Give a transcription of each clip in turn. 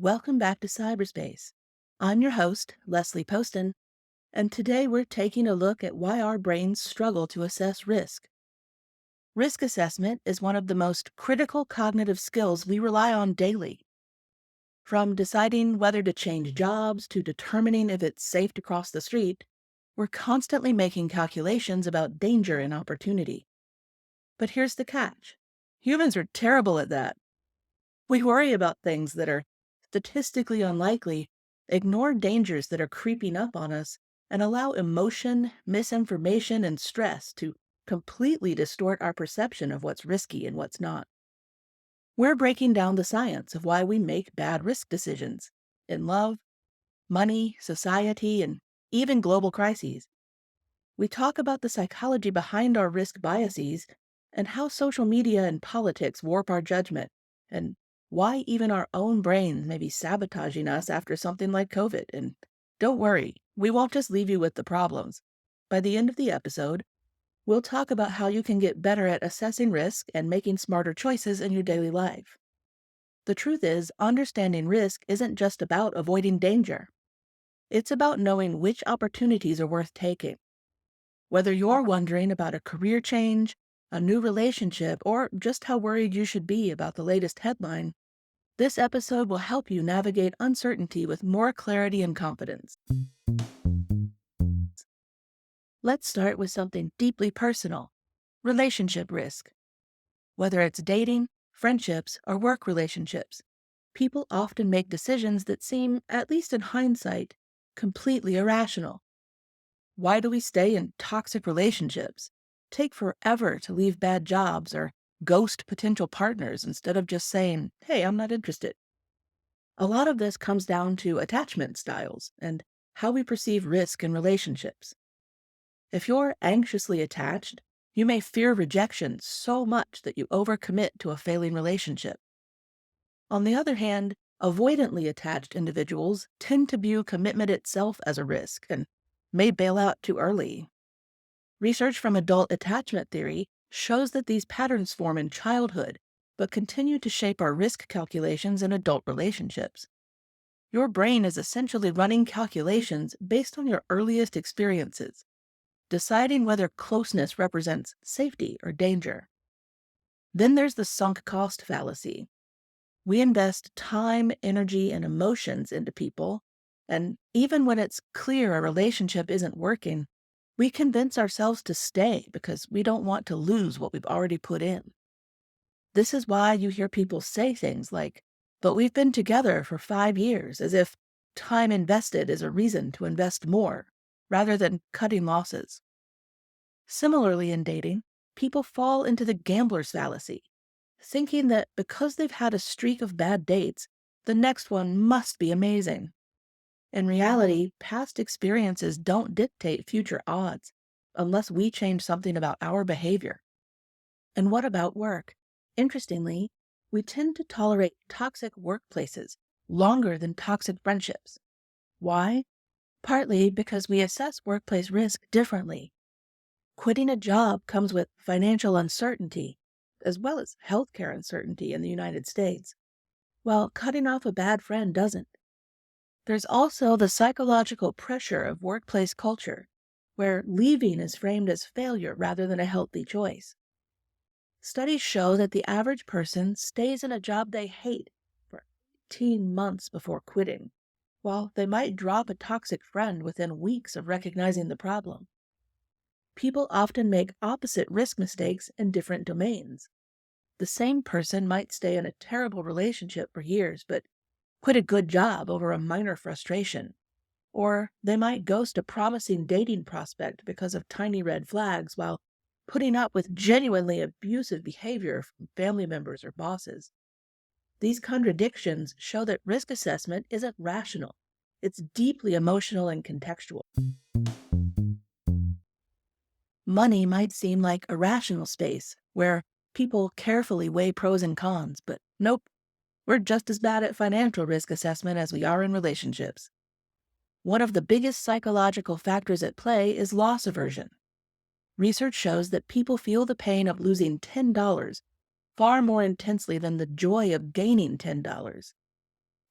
Welcome back to Cyberspace. I'm your host, Leslie Poston, and today we're taking a look at why our brains struggle to assess risk. Risk assessment is one of the most critical cognitive skills we rely on daily. From deciding whether to change jobs to determining if it's safe to cross the street, we're constantly making calculations about danger and opportunity. But here's the catch. Humans are terrible at that. We worry about things that are statistically unlikely, ignore dangers that are creeping up on us, and allow emotion, misinformation, and stress to completely distort our perception of what's risky and what's not. We're breaking down the science of why we make bad risk decisions in love, money, society, and even global crises. We talk about the psychology behind our risk biases and how social media and politics warp our judgment, and why even our own brains may be sabotaging us after something like COVID. And don't worry, we won't just leave you with the problems. By the end of the episode, we'll talk about how you can get better at assessing risk and making smarter choices in your daily life. The truth is, understanding risk isn't just about avoiding danger. It's about knowing which opportunities are worth taking. Whether you're wondering about a career change, a new relationship, or just how worried you should be about the latest headline, this episode will help you navigate uncertainty with more clarity and confidence. Let's start with something deeply personal: relationship risk. Whether it's dating, friendships, or work relationships, people often make decisions that seem, at least in hindsight, completely irrational. Why do we stay in toxic relationships, take forever to leave bad jobs, or ghost potential partners instead of just saying, hey, I'm not interested? A lot of this comes down to attachment styles and how we perceive risk in relationships. If you're anxiously attached, you may fear rejection so much that you overcommit to a failing relationship. On the other hand, avoidantly attached individuals tend to view commitment itself as a risk and may bail out too early. Research from adult attachment theory shows that these patterns form in childhood, but continue to shape our risk calculations in adult relationships. Your brain is essentially running calculations based on your earliest experiences, deciding whether closeness represents safety or danger. Then there's the sunk cost fallacy. We invest time, energy, and emotions into people, and even when it's clear a relationship isn't working, we convince ourselves to stay because we don't want to lose what we've already put in. This is why you hear people say things like, but we've been together for 5 years, as if time invested is a reason to invest more, rather than cutting losses. Similarly, in dating, people fall into the gambler's fallacy, thinking that because they've had a streak of bad dates, the next one must be amazing. In reality, past experiences don't dictate future odds unless we change something about our behavior. And what about work? Interestingly, we tend to tolerate toxic workplaces longer than toxic friendships. Why? Partly because we assess workplace risk differently. Quitting a job comes with financial uncertainty, as well as healthcare uncertainty in the United States, while cutting off a bad friend doesn't. There's also the psychological pressure of workplace culture, where leaving is framed as failure rather than a healthy choice. Studies show that the average person stays in a job they hate for 18 months before quitting, while they might drop a toxic friend within weeks of recognizing the problem. People often make opposite risk mistakes in different domains. The same person might stay in a terrible relationship for years, but quit a good job over a minor frustration. Or they might ghost a promising dating prospect because of tiny red flags while putting up with genuinely abusive behavior from family members or bosses. These contradictions show that risk assessment isn't rational. It's deeply emotional and contextual. Money might seem like a rational space where people carefully weigh pros and cons, but nope, we're just as bad at financial risk assessment as we are in relationships. One of the biggest psychological factors at play is loss aversion. Research shows that people feel the pain of losing $10 far more intensely than the joy of gaining $10.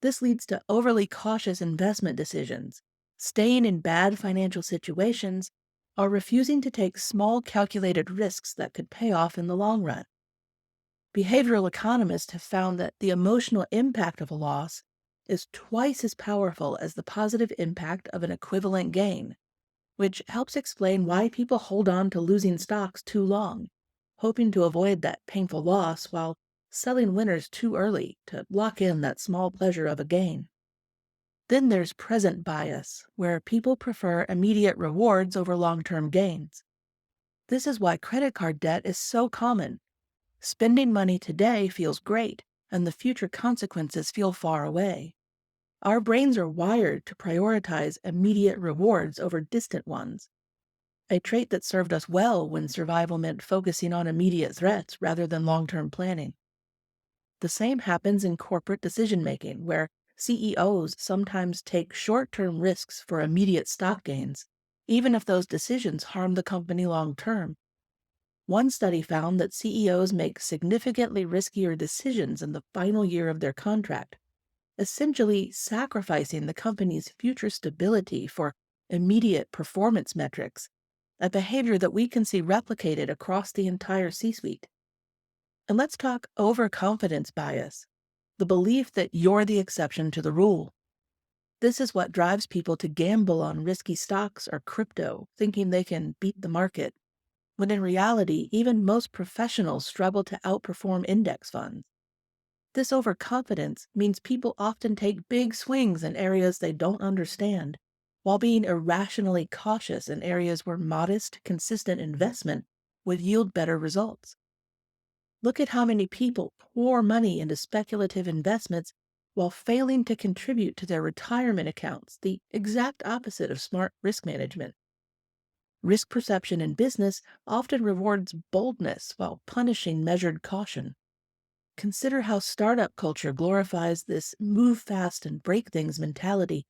This leads to overly cautious investment decisions, staying in bad financial situations, or refusing to take small calculated risks that could pay off in the long run. Behavioral economists have found that the emotional impact of a loss is twice as powerful as the positive impact of an equivalent gain, which helps explain why people hold on to losing stocks too long, hoping to avoid that painful loss while selling winners too early to lock in that small pleasure of a gain. Then there's present bias, where people prefer immediate rewards over long-term gains. This is why credit card debt is so common. Spending money today feels great, and the future consequences feel far away. Our brains are wired to prioritize immediate rewards over distant ones, a trait that served us well when survival meant focusing on immediate threats rather than long-term planning. The same happens in corporate decision-making, where CEOs sometimes take short-term risks for immediate stock gains, even if those decisions harm the company long-term. One study found that CEOs make significantly riskier decisions in the final year of their contract, essentially sacrificing the company's future stability for immediate performance metrics, a behavior that we can see replicated across the entire C-suite. And let's talk overconfidence bias, the belief that you're the exception to the rule. This is what drives people to gamble on risky stocks or crypto, thinking they can beat the market, when in reality, even most professionals struggle to outperform index funds. This overconfidence means people often take big swings in areas they don't understand, while being irrationally cautious in areas where modest, consistent investment would yield better results. Look at how many people pour money into speculative investments while failing to contribute to their retirement accounts, the exact opposite of smart risk management. Risk perception in business often rewards boldness while punishing measured caution. Consider how startup culture glorifies this move fast and break things mentality,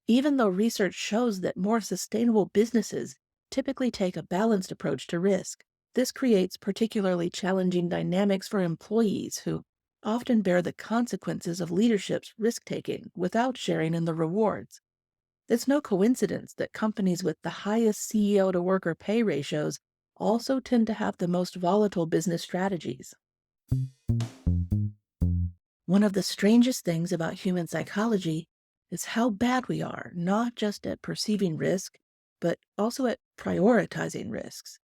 even though research shows that more sustainable businesses typically take a balanced approach to risk. This creates particularly challenging dynamics for employees who often bear the consequences of leadership's risk-taking without sharing in the rewards. It's no coincidence that companies with the highest CEO-to-worker pay ratios also tend to have the most volatile business strategies. One of the strangest things about human psychology is how bad we are, not just at perceiving risk, but also at prioritizing risks.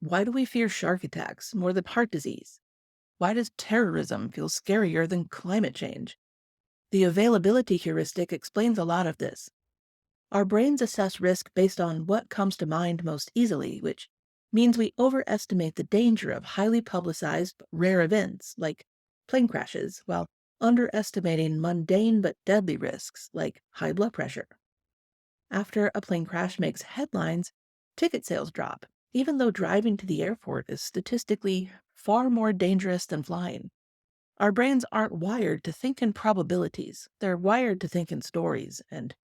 Why do we fear shark attacks more than heart disease? Why does terrorism feel scarier than climate change? The availability heuristic explains a lot of this. Our brains assess risk based on what comes to mind most easily, which means we overestimate the danger of highly publicized but rare events like plane crashes, while underestimating mundane but deadly risks like high blood pressure. After a plane crash makes headlines, ticket sales drop, even though driving to the airport is statistically far more dangerous than flying. Our brains aren't wired to think in probabilities, they're wired to think in stories, and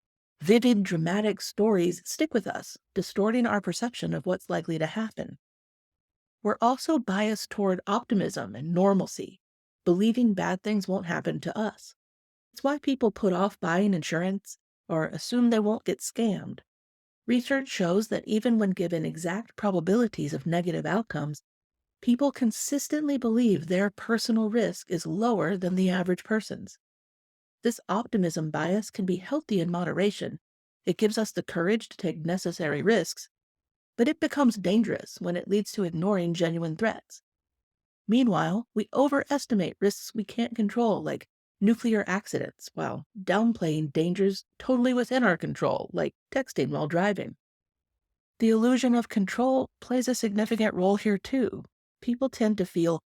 vivid, dramatic stories stick with us, distorting our perception of what's likely to happen. We're also biased toward optimism and normalcy, believing bad things won't happen to us. It's why people put off buying insurance or assume they won't get scammed. Research shows that even when given exact probabilities of negative outcomes, people consistently believe their personal risk is lower than the average person's. This optimism bias can be healthy in moderation. It gives us the courage to take necessary risks, but it becomes dangerous when it leads to ignoring genuine threats. Meanwhile, we overestimate risks we can't control, like nuclear accidents, while downplaying dangers totally within our control, like texting while driving. The illusion of control plays a significant role here too. People tend to feel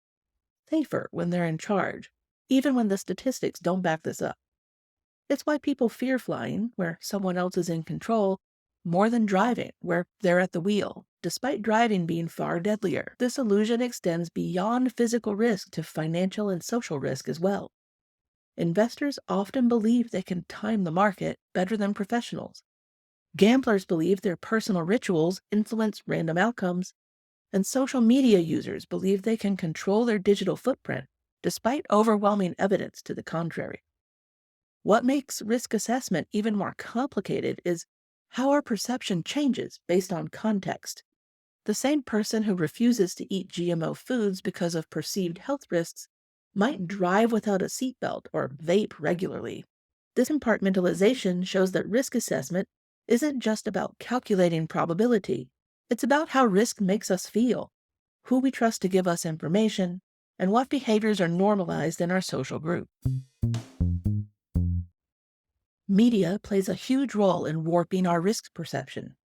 safer when they're in charge, even when the statistics don't back this up. It's why people fear flying, where someone else is in control, more than driving, where they're at the wheel, despite driving being far deadlier. This illusion extends beyond physical risk to financial and social risk as well. Investors often believe they can time the market better than professionals. Gamblers believe their personal rituals influence random outcomes, and social media users believe they can control their digital footprint, despite overwhelming evidence to the contrary. What makes risk assessment even more complicated is how our perception changes based on context. The same person who refuses to eat GMO foods because of perceived health risks might drive without a seatbelt or vape regularly. This compartmentalization shows that risk assessment isn't just about calculating probability, it's about how risk makes us feel, who we trust to give us information, and what behaviors are normalized in our social group. Media plays a huge role in warping our risk perception.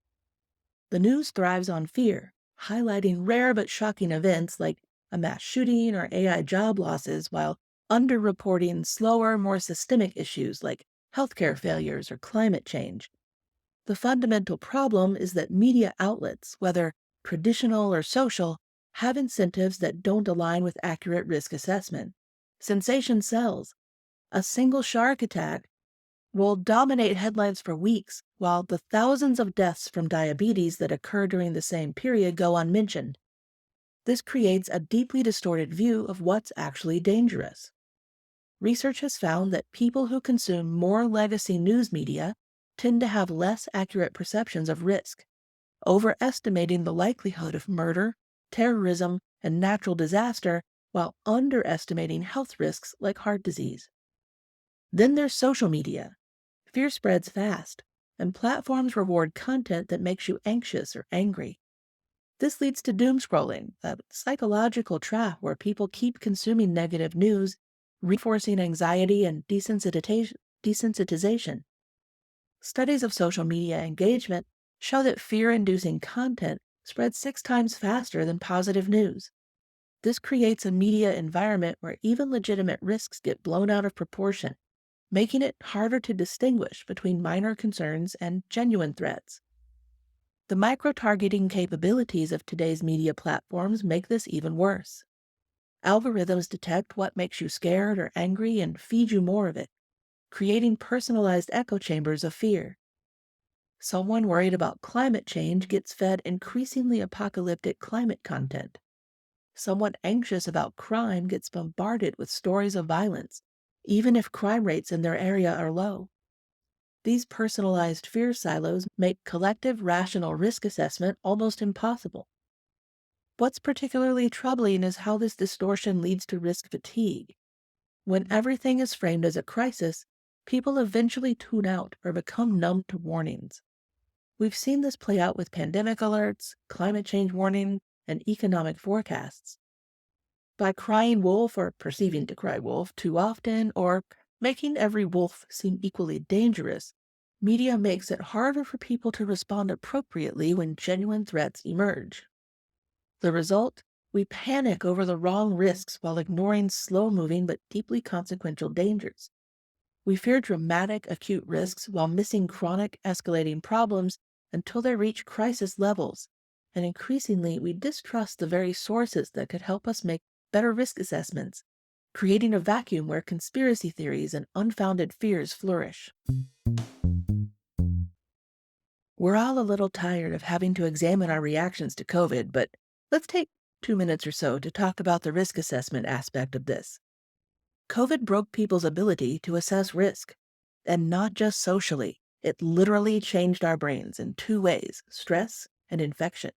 The news thrives on fear, highlighting rare but shocking events like a mass shooting or AI job losses, while underreporting slower, more systemic issues like healthcare failures or climate change. The fundamental problem is that media outlets, whether traditional or social, have incentives that don't align with accurate risk assessment. Sensation sells. A single shark attack will dominate headlines for weeks, while the thousands of deaths from diabetes that occur during the same period go unmentioned. This creates a deeply distorted view of what's actually dangerous. Research has found that people who consume more legacy news media tend to have less accurate perceptions of risk, overestimating the likelihood of murder, terrorism, and natural disaster while underestimating health risks like heart disease. Then there's social media. Fear spreads fast, and platforms reward content that makes you anxious or angry. This leads to doom scrolling, a psychological trap where people keep consuming negative news, reinforcing anxiety and desensitization. Studies of social media engagement show that fear-inducing content spreads 6 times faster than positive news. This creates a media environment where even legitimate risks get blown out of proportion, making it harder to distinguish between minor concerns and genuine threats. The micro-targeting capabilities of today's media platforms make this even worse. Algorithms detect what makes you scared or angry and feed you more of it, creating personalized echo chambers of fear. Someone worried about climate change gets fed increasingly apocalyptic climate content. Someone anxious about crime gets bombarded with stories of violence, even if crime rates in their area are low. These personalized fear silos make collective rational risk assessment almost impossible. What's particularly troubling is how this distortion leads to risk fatigue. When everything is framed as a crisis, people eventually tune out or become numb to warnings. We've seen this play out with pandemic alerts, climate change warning, and economic forecasts. By crying wolf or perceiving to cry wolf too often, or making every wolf seem equally dangerous, media makes it harder for people to respond appropriately when genuine threats emerge. The result? We panic over the wrong risks while ignoring slow-moving but deeply consequential dangers. We fear dramatic, acute risks while missing chronic, escalating problems until they reach crisis levels. And increasingly, we distrust the very sources that could help us make better risk assessments, creating a vacuum where conspiracy theories and unfounded fears flourish. We're all a little tired of having to examine our reactions to COVID, but let's take 2 minutes or so to talk about the risk assessment aspect of this. COVID broke people's ability to assess risk. And not just socially, it literally changed our brains in 2 ways: stress and infection.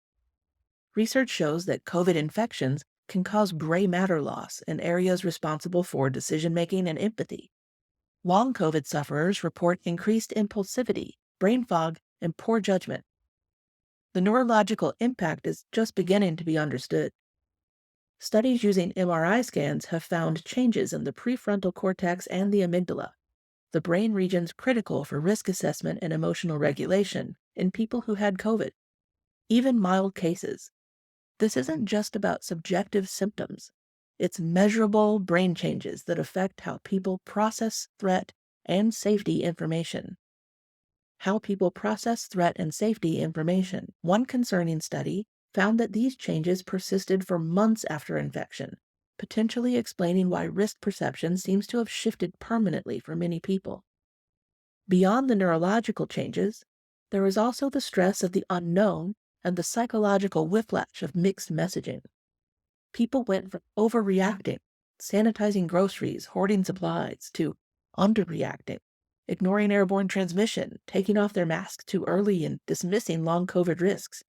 Research shows that COVID infections can cause gray matter loss in areas responsible for decision-making and empathy. Long COVID sufferers report increased impulsivity, brain fog, and poor judgment. The neurological impact is just beginning to be understood. Studies using MRI scans have found changes in the prefrontal cortex and the amygdala, the brain regions critical for risk assessment and emotional regulation, in people who had COVID, even mild cases. This isn't just about subjective symptoms. It's measurable brain changes that affect how people process threat and safety information. How people process threat and safety information. One concerning study found that these changes persisted for months after infection, potentially explaining why risk perception seems to have shifted permanently for many people. Beyond the neurological changes, there is also the stress of the unknown and the psychological whiplash of mixed messaging. People went from overreacting, sanitizing groceries, hoarding supplies, to underreacting, ignoring airborne transmission, taking off their masks too early, and dismissing long COVID risks.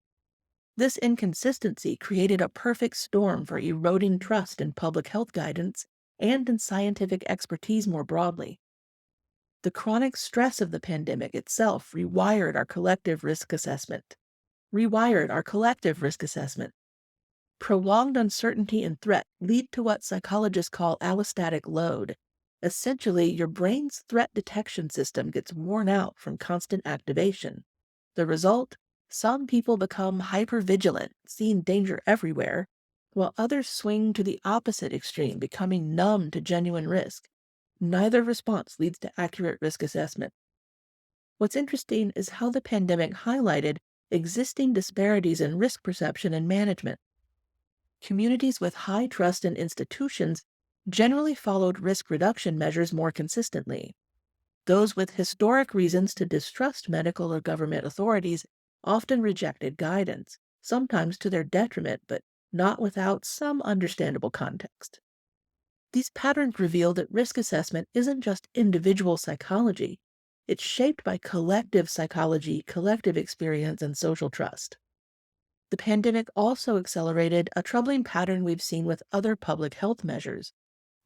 This inconsistency created a perfect storm for eroding trust in public health guidance and in scientific expertise more broadly. The chronic stress of the pandemic itself rewired our collective risk assessment. Prolonged uncertainty and threat lead to what psychologists call allostatic load. Essentially, your brain's threat detection system gets worn out from constant activation. The result? Some people become hypervigilant, seeing danger everywhere, while others swing to the opposite extreme, becoming numb to genuine risk. Neither response leads to accurate risk assessment. What's interesting is how the pandemic highlighted existing disparities in risk perception and management. Communities with high trust in institutions generally followed risk reduction measures more consistently. Those with historic reasons to distrust medical or government authorities often rejected guidance, sometimes to their detriment, but not without some understandable context. These patterns reveal that risk assessment isn't just individual psychology, it's shaped by collective psychology, collective experience, and social trust. The pandemic also accelerated a troubling pattern we've seen with other public health measures: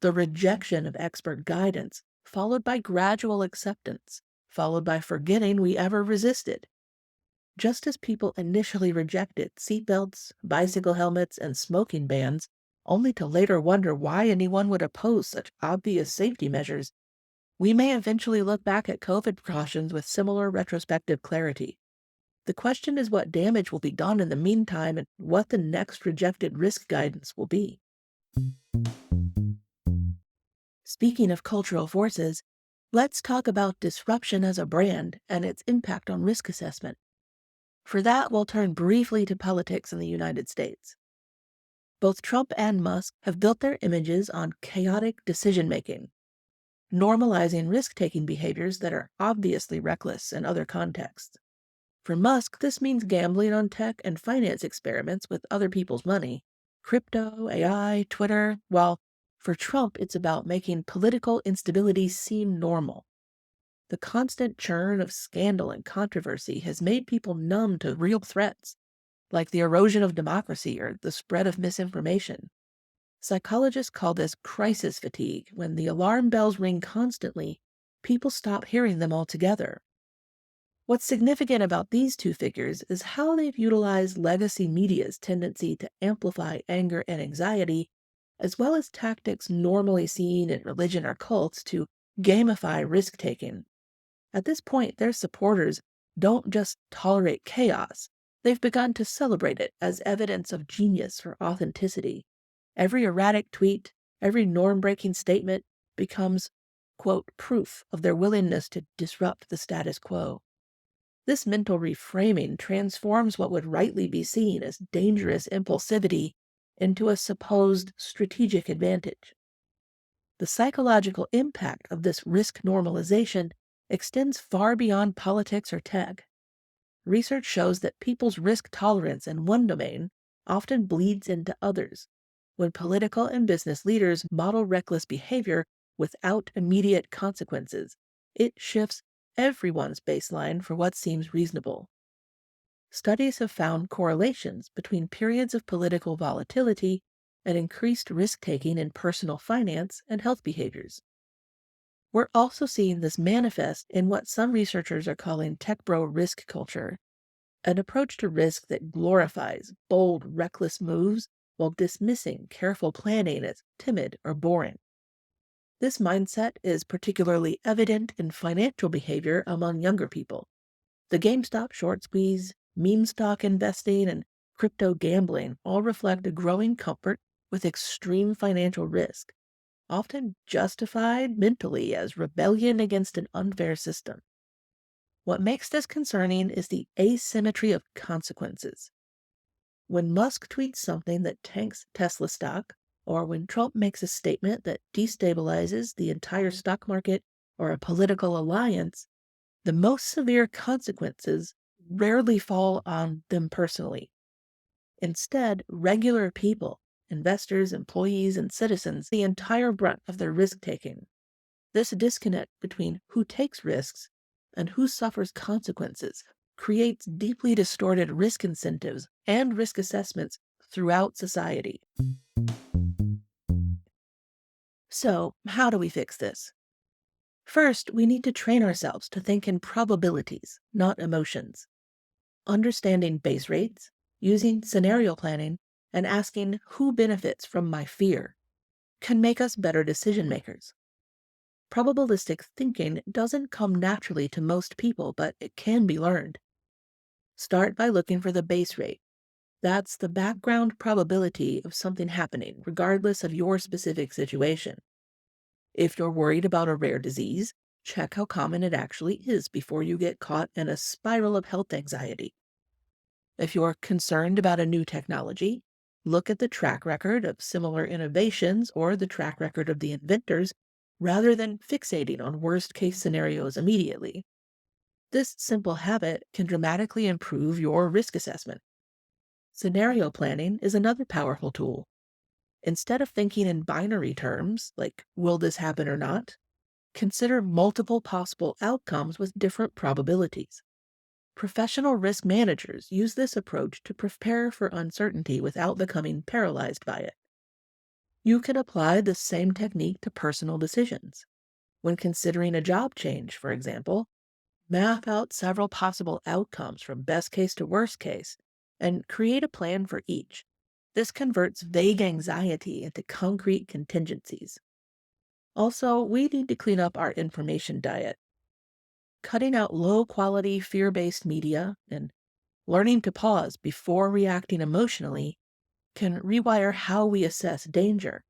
the rejection of expert guidance, followed by gradual acceptance, followed by forgetting we ever resisted. Just as people initially rejected seatbelts, bicycle helmets, and smoking bans, only to later wonder why anyone would oppose such obvious safety measures, we may eventually look back at COVID precautions with similar retrospective clarity. The question is what damage will be done in the meantime and what the next rejected risk guidance will be. Speaking of cultural forces, let's talk about disruption as a brand and its impact on risk assessment. For that, we'll turn briefly to politics in the United States. Both Trump and Musk have built their images on chaotic decision-making, normalizing risk-taking behaviors that are obviously reckless in other contexts. For Musk, this means gambling on tech and finance experiments with other people's money, crypto, AI, Twitter, while for Trump it's about making political instability seem normal. The constant churn of scandal and controversy has made people numb to real threats, like the erosion of democracy or the spread of misinformation. Psychologists call this crisis fatigue. When the alarm bells ring constantly, people stop hearing them altogether. What's significant about these two figures is how they've utilized legacy media's tendency to amplify anger and anxiety, as well as tactics normally seen in religion or cults to gamify risk-taking. At this point, their supporters don't just tolerate chaos, they've begun to celebrate it as evidence of genius or authenticity. Every erratic tweet, every norm-breaking statement becomes, quote, proof of their willingness to disrupt the status quo. This mental reframing transforms what would rightly be seen as dangerous impulsivity into a supposed strategic advantage. The psychological impact of this risk normalization extends far beyond politics or tech. Research shows that people's risk tolerance in one domain often bleeds into others. When political and business leaders model reckless behavior without immediate consequences, it shifts everyone's baseline for what seems reasonable. Studies have found correlations between periods of political volatility and increased risk-taking in personal finance and health behaviors. We're also seeing this manifest in what some researchers are calling tech bro risk culture, an approach to risk that glorifies bold, reckless moves while dismissing careful planning as timid or boring. This mindset is particularly evident in financial behavior among younger people. The GameStop short squeeze, meme stock investing, and crypto gambling all reflect a growing comfort with extreme financial risk, often justified mentally as rebellion against an unfair system. What makes this concerning is the asymmetry of consequences. When Musk tweets something that tanks Tesla stock, or when Trump makes a statement that destabilizes the entire stock market or a political alliance, the most severe consequences rarely fall on them personally. Instead, regular people, investors, employees, and citizens, the entire brunt of their risk-taking. This disconnect between who takes risks and who suffers consequences creates deeply distorted risk incentives and risk assessments throughout society. So, how do we fix this? First, we need to train ourselves to think in probabilities, not emotions. Understanding base rates, using scenario planning, and asking who benefits from my fear can make us better decision makers. Probabilistic thinking doesn't come naturally to most people, but it can be learned. Start by looking for the base rate. That's the background probability of something happening, regardless of your specific situation. If you're worried about a rare disease, check how common it actually is before you get caught in a spiral of health anxiety. If you're concerned about a new technology, look at the track record of similar innovations or the track record of the inventors rather than fixating on worst case scenarios immediately. This simple habit can dramatically improve your risk assessment. Scenario planning is another powerful tool. Instead of thinking in binary terms, like will this happen or not, consider multiple possible outcomes with different probabilities. Professional risk managers use this approach to prepare for uncertainty without becoming paralyzed by it. You can apply the same technique to personal decisions. When considering a job change, for example, map out several possible outcomes from best case to worst case and create a plan for each. This converts vague anxiety into concrete contingencies. Also, we need to clean up our information diet. Cutting out low quality, fear based media and learning to pause before reacting emotionally can rewire how we assess danger.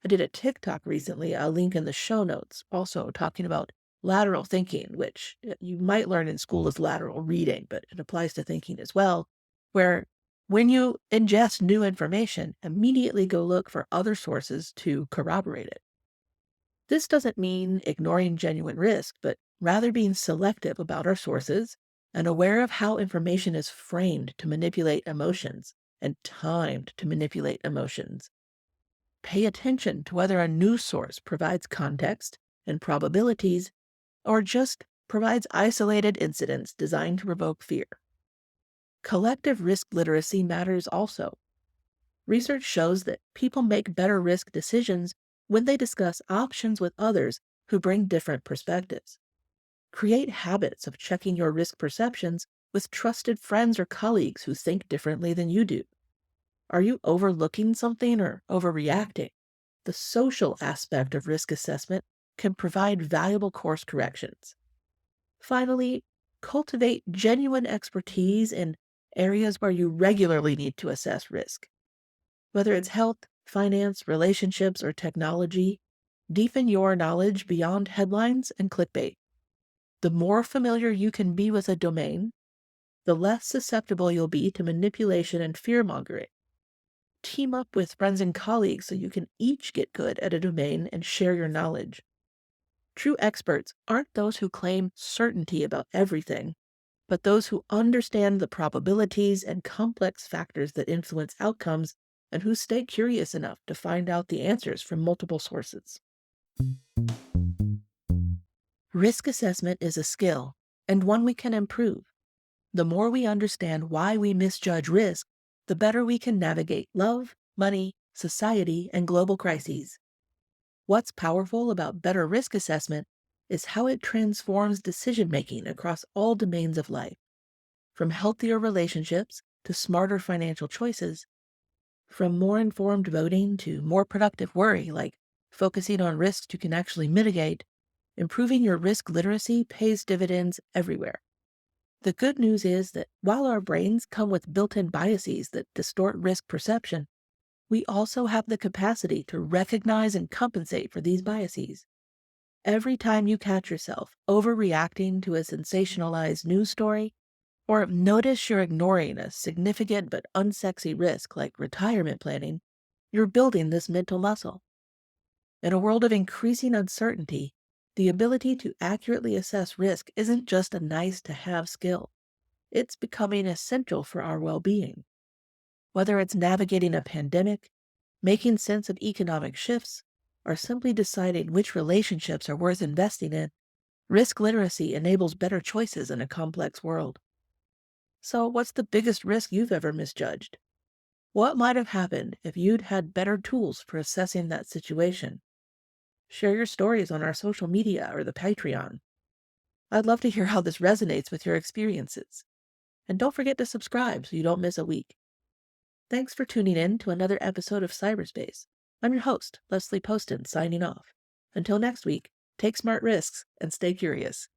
I did a TikTok recently, a link in the show notes, also talking about lateral thinking, which you might learn in school as lateral reading, but it applies to thinking as well, where when you ingest new information, immediately go look for other sources to corroborate it. This doesn't mean ignoring genuine risk, but rather being selective about our sources and aware of how information is framed to manipulate emotions and timed to manipulate emotions. Pay attention to whether a news source provides context and probabilities or just provides isolated incidents designed to provoke fear. Collective risk literacy matters also. Research shows that people make better risk decisions when they discuss options with others who bring different perspectives. Create habits of checking your risk perceptions with trusted friends or colleagues who think differently than you do. Are you overlooking something or overreacting? The social aspect of risk assessment can provide valuable course corrections. Finally, cultivate genuine expertise in areas where you regularly need to assess risk. Whether it's health, finance, relationships, or technology, deepen your knowledge beyond headlines and clickbait. The more familiar you can be with a domain, the less susceptible you'll be to manipulation and fear-mongering. Team up with friends and colleagues so you can each get good at a domain and share your knowledge. True experts aren't those who claim certainty about everything, but those who understand the probabilities and complex factors that influence outcomes and who stay curious enough to find out the answers from multiple sources. Risk assessment is a skill, and one we can improve. The more we understand why we misjudge risk, the better we can navigate love, money, society, and global crises. What's powerful about better risk assessment is how it transforms decision-making across all domains of life, from healthier relationships to smarter financial choices, from more informed voting to more productive worry, like focusing on risks you can actually mitigate. Improving your risk literacy pays dividends everywhere. The good news is that while our brains come with built-in biases that distort risk perception, we also have the capacity to recognize and compensate for these biases. Every time you catch yourself overreacting to a sensationalized news story, or notice you're ignoring a significant but unsexy risk like retirement planning, you're building this mental muscle. In a world of increasing uncertainty, the ability to accurately assess risk isn't just a nice-to-have skill. It's becoming essential for our well-being. Whether it's navigating a pandemic, making sense of economic shifts, or simply deciding which relationships are worth investing in, risk literacy enables better choices in a complex world. So, what's the biggest risk you've ever misjudged? What might have happened if you'd had better tools for assessing that situation? Share your stories on our social media or the Patreon. I'd love to hear how this resonates with your experiences. And don't forget to subscribe so you don't miss a week. Thanks for tuning in to another episode of Cyberspace. I'm your host, Leslie Poston, signing off. Until next week, take smart risks and stay curious.